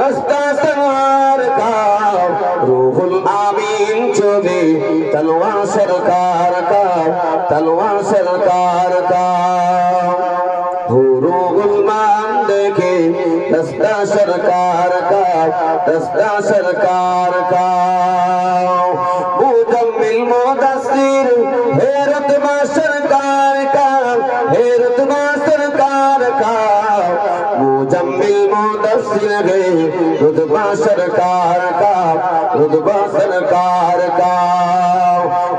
रास्ता सरकार का, रूहुल आमीन चुमे तलवा सरकार का, तलवा सरकार का। रूहुल मान देखे रास्ता सरकार का, रास्ता सरकार का। मुजम्मिल मुदस्सिर है रुतबा सरकार का, है रुतबा सरकार का। मुजम्मिल मुदस्सिर है रुतबा सरकार का, रुतबा सरकार का।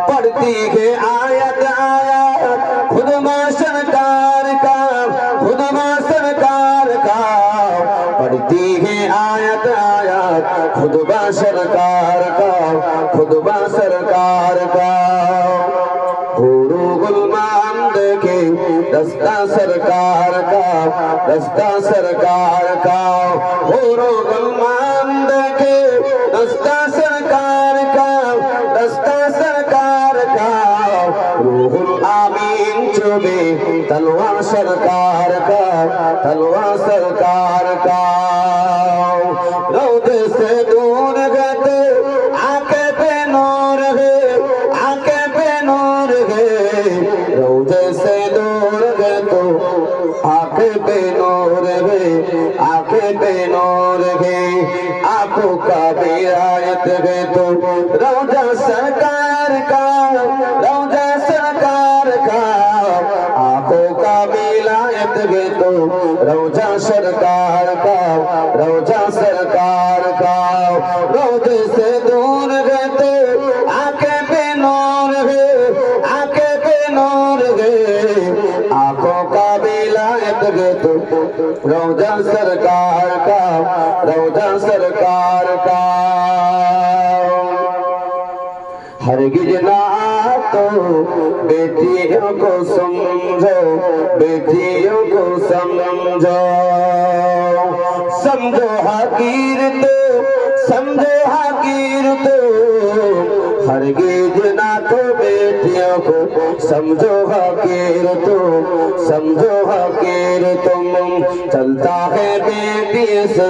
पढ़ती है आयत आयत खुदबा सरकार का, खुदबा सरकार का। पढ़ती है आयत आयत खुदबा सरकार का, खुदबा सरकार का। रूहुल मान देखे रास्ता सरकार का, रास्ता सरकार का। रूहुल मान देखे रास्ता सरकार का, रास्ता सरकार का। रूहुल आमीन चुमे तलवा सरकार का, तलवा सरकार का। रोज़े से दूर गए आंखें पे नूर है, आंखें पे नूर है। रोज़े से दूर गए तो आंखें पे नूर है, आंखें पे नूर है। आंखों का विरायत है तो रोज़ा सरकार का, रोज़ा सरकार का। आंखों का विलायत है तो रोज़ा सरकार का, रोज़ा सरकार का। रोज़े से दूर गए तो आंखें पे नूर है, आंखें पे नूर है। आंखों का विलायत है तो रोज़ा सरकार का, रोज़ा सरकार का। हरगिज ना तो बेटियों को समझो, बेटियों को समझो। समझो हकीर तो, समझो हकीर तो। हरगिज ना तो बेटियों को समझो हकीर तो, समझो हकीर तुम। चलता है बेटी से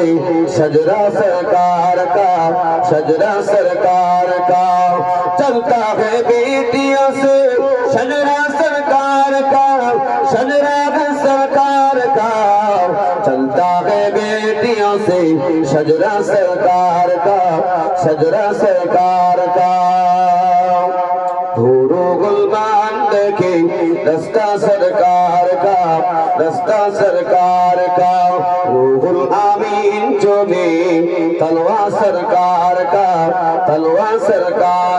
शजरा सरकार का, शजरा सरकार का। चलता है बेटियों से शजरा सरकार का, शजरा सरकार का। चलता है बेटियों से शजरा सरकार का, शजरा सरकार का। रूहुल मान देखे रास्ता सरकार का, रास्ता सरकार का। रूहुल आमीन चुमे तलवा सरकार का, तलवा सरकार